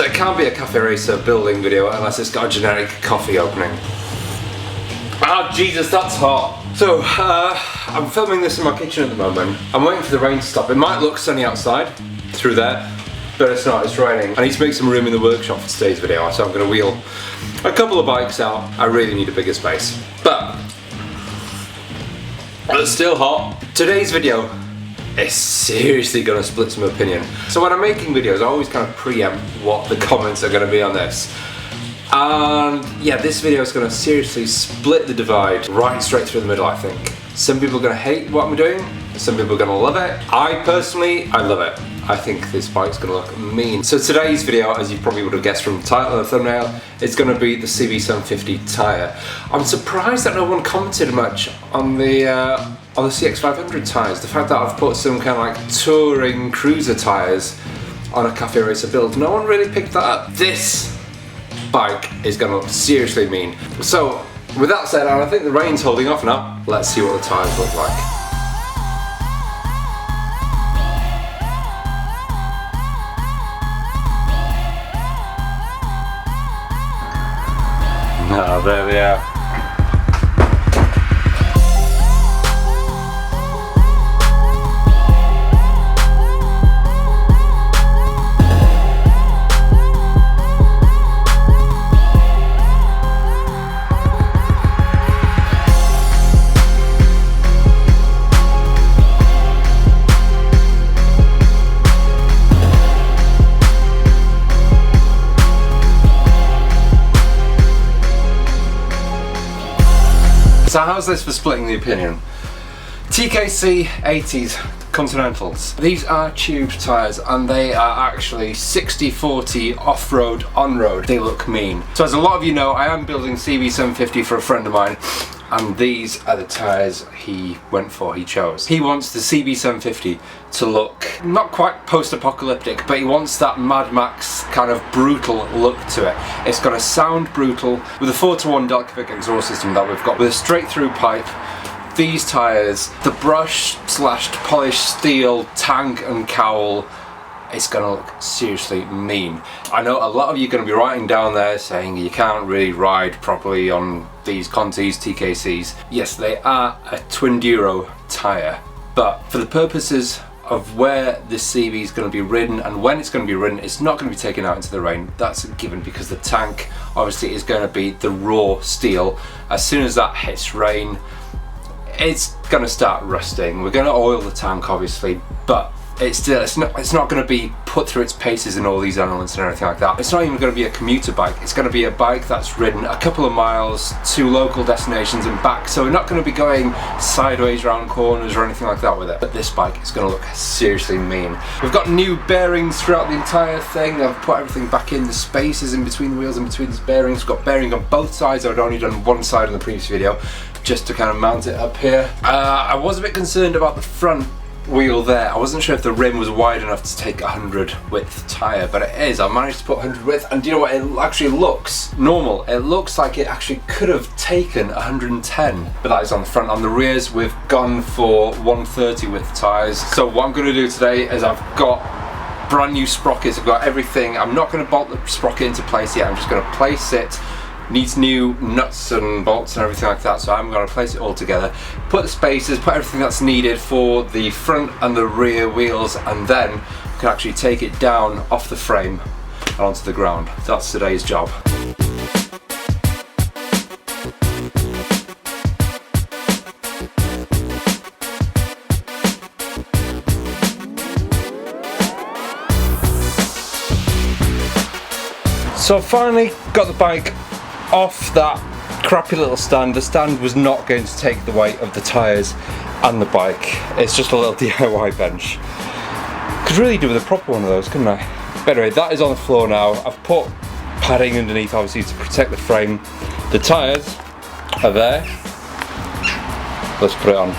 So it can't be a Cafe Racer building video unless it's got a generic coffee opening. Ah, Jesus, that's hot. So, I'm filming this in my kitchen at the moment. I'm waiting for the rain to stop. It might look sunny outside, through there, but it's not, it's raining. I need to make some room in the workshop for today's video, so I'm gonna wheel a couple of bikes out. I really need a bigger space. But it's still hot. Today's video is seriously gonna split some opinion. So when I'm making videos, I always kind of preempt what the comments are gonna be on this. And yeah, this video is gonna seriously split the divide right straight through the middle, I think. Some people are gonna hate what I'm doing, some people are gonna love it. I personally love it. I think this bike's gonna look mean. So today's video, as you probably would have guessed from the title and the thumbnail, is gonna be the CB750 Tyre. I'm surprised that no one commented much on the CX500 tyres. The fact that I've put some kind of like touring cruiser tyres on a Cafe Racer build, no one really picked that up. This bike is gonna look seriously mean. So with that said, and I think the rain's holding off now, let's see what the tyres look like. Ah, there they are. So how's this for splitting the opinion? TKC 80s Continentals. These are tube tyres and they are actually 60/40 off-road, on-road. They look mean. So as a lot of you know, I am building CB750 for a friend of mine, and these are the tyres he went for, he chose. He wants the CB750 to look not quite post-apocalyptic, but he wants that Mad Max kind of brutal look to it. It's got to sound brutal with a 4:1 Delcovic exhaust system that we've got with a straight through pipe. These tyres, the brushed / polished steel tank and cowl, it's gonna look seriously mean. I know a lot of you are gonna be writing down there saying you can't really ride properly on these Contis, TKCs. Yes, they are a Twinduro tyre, but for the purposes of where this CB is going to be ridden and when it's going to be ridden, it's not going to be taken out into the rain. That's a given because the tank obviously is going to be the raw steel. As soon as that hits rain, it's going to start rusting. We're going to oil the tank obviously, but it's not going to be put through its paces in all these elements and everything like that. It's not even going to be a commuter bike. It's going to be a bike that's ridden a couple of miles to local destinations and back. So we're not going to be going sideways around corners or anything like that with it. But this bike is going to look seriously mean. We've got new bearings throughout the entire thing. I've put everything back in the spaces in between the wheels and between the bearings. We've got bearing on both sides. I'd only done one side in the previous video just to kind of mount it up here. I was a bit concerned about the front wheel there. I wasn't sure if the rim was wide enough to take 100 width tyre, but it is. I managed to put 100 width, and do you know what? It actually looks normal. It looks like it actually could have taken 110, but that is on the front. On the rears, we've gone for 130 width tyres. So what I'm going to do today is I've got brand new sprockets. I've got everything. I'm not going to bolt the sprocket into place yet. I'm just going to place it. Needs new nuts and bolts and everything like that, so I'm going to place it all together, put the spacers, put everything that's needed for the front and the rear wheels, and then we can actually take it down off the frame and onto the ground. That's today's job. So I've finally got the bike off that crappy little stand. The stand was not going to take the weight of the tyres and the bike. It's just a little DIY bench. Could really do with a proper one of those, couldn't I? But anyway, that is on the floor now. I've put padding underneath obviously to protect the frame. The tyres are there. Let's put it on.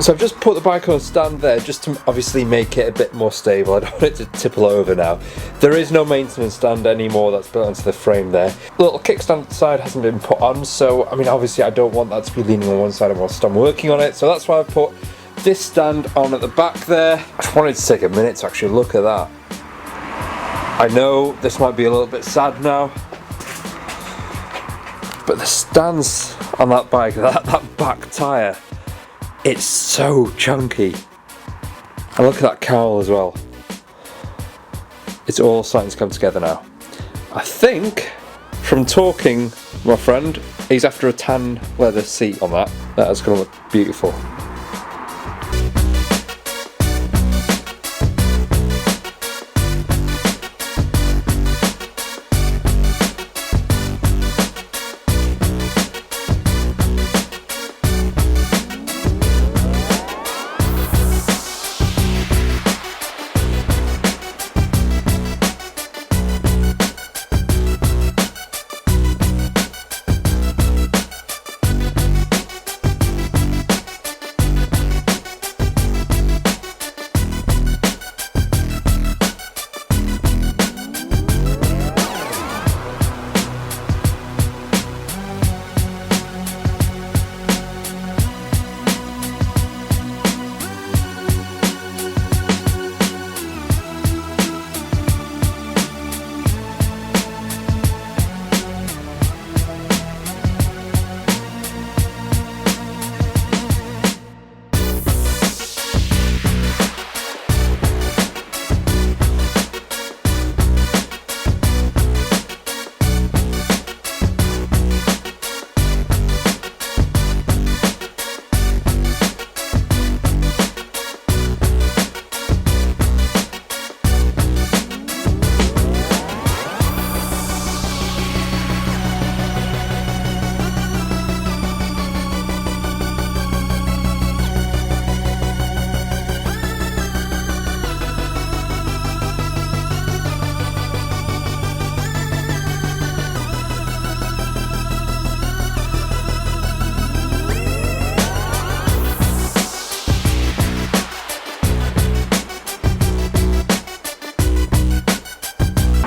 So I've just put the bike on a stand there just to obviously make it a bit more stable. I don't want it to tipple over now. There is no maintenance stand anymore that's built into the frame there. The little kickstand side hasn't been put on, so I mean obviously I don't want that to be leaning on one side whilst I'm working on it, so that's why I've put this stand on at the back there. I just wanted to take a minute to actually look at that. I know this might be a little bit sad now, but the stands on that bike, that back tyre, it's so chunky. And look at that cowl as well. It's all starting to come together now. I think, from talking to my friend, he's after a tan leather seat on that. That is going to look beautiful.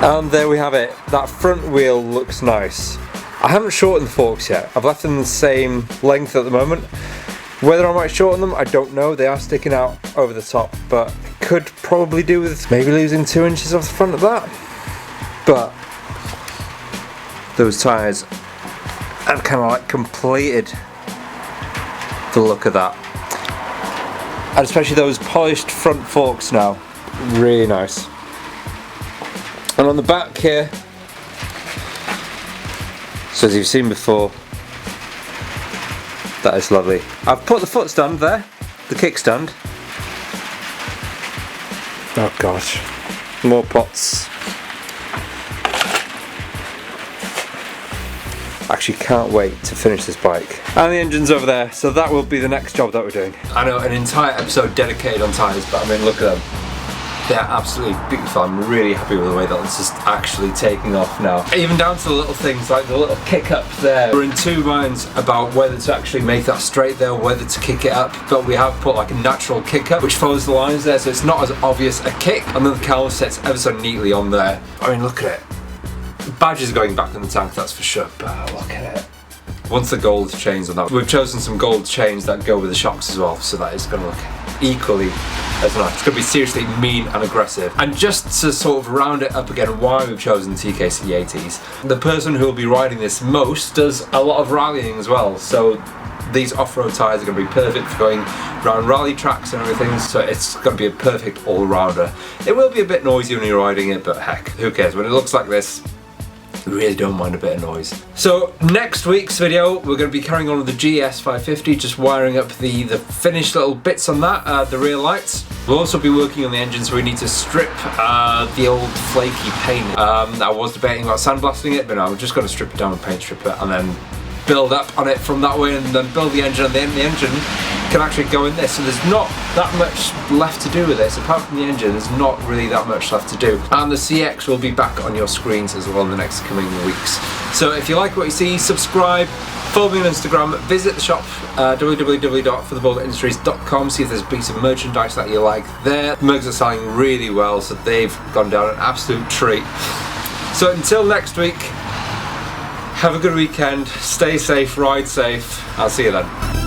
And there we have it. That front wheel looks nice. I haven't shortened the forks yet. I've left them the same length at the moment. Whether I might shorten them, I don't know. They are sticking out over the top, but could probably do with maybe losing 2 inches off the front of that. But those tyres have kind of like completed the look of that. And especially those polished front forks now. Really nice. And on the back here, so as you've seen before, that is lovely. I've put the foot stand there, the kickstand. Oh gosh, more pots. Actually can't wait to finish this bike. And the engine's over there, so that will be the next job that we're doing. I know, an entire episode dedicated on tyres, but I mean look at them. They're absolutely beautiful. I'm really happy with the way that this is actually taking off now. Even down to the little things like the little kick up there. We're in two minds about whether to actually make that straight there, whether to kick it up, but we have put like a natural kick up which follows the lines there, so it's not as obvious a kick, and then the cowl sets ever so neatly on there. I mean look at it. The badge is going back in the tank, that's for sure, but look at it. Once the gold chains on that, we've chosen some gold chains that go with the shocks as well, so that is going to look equally as nice. It's going to be seriously mean and aggressive. And just to sort of round it up again, why we've chosen TKC80s. The person who will be riding this most does a lot of rallying as well, so these off-road tyres are going to be perfect for going around rally tracks and everything, so it's going to be a perfect all-rounder. It will be a bit noisy when you're riding it, but heck, who cares? When it looks like this, we really don't mind a bit of noise. So next week's video, we're going to be carrying on with the GS550, just wiring up the finished little bits on that, the rear lights. We'll also be working on the engine, so we need to strip the old flaky paint. I was debating about sandblasting it, but no, we're just going to strip it down and paint strip it, and then build up on it from that way, and then build the engine, and then the engine can actually go in this. So there's not that much left to do with this. Apart from the engine, there's not really that much left to do. And the CX will be back on your screens as well in the next coming weeks. So if you like what you see, subscribe, follow me on Instagram, visit the shop, www.forthebullindustries.com, see if there's a piece of merchandise that you like there. The mugs are selling really well, so they've gone down an absolute treat. So until next week, have a good weekend, stay safe, ride safe, I'll see you then.